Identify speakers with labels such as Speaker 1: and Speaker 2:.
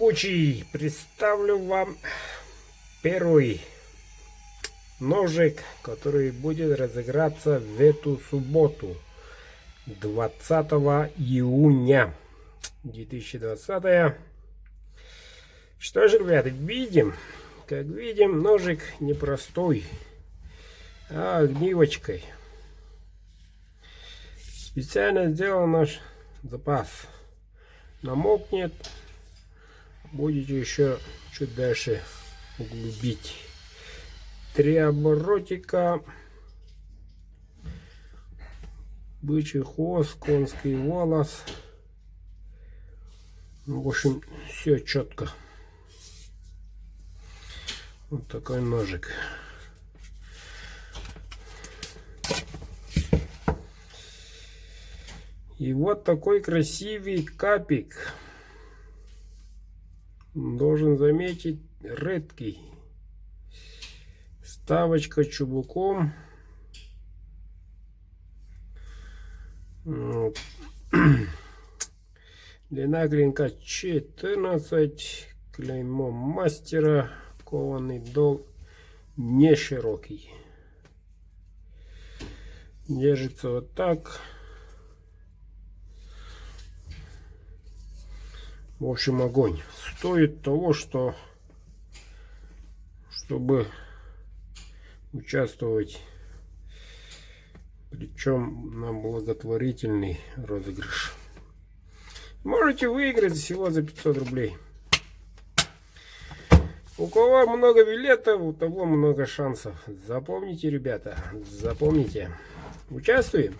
Speaker 1: могучий, представлю вам первый ножик, который будет разыграться в эту субботу, 20 июня 2020. Что же, ребята, видим, как видим, ножик непростой, а огнивочкой. Специально сделал наш запас. Намокнет, будете еще чуть дальше углубить. 3 оборотика, бычий хвост, конский волос. В общем, все четко. Вот такой ножик. И вот такой красивый капик. Должен заметить, редкий. Ставочка чубуком. Вот. Длина клинка 14. Клеймо мастера. Кованый дол не широкий. Держится вот так. В общем, огонь. Стоит того, чтобы участвовать, причем на благотворительный розыгрыш. Можете выиграть всего за 500 рублей. У кого много билетов, у того много шансов. Запомните, ребята, запомните. Участвуем.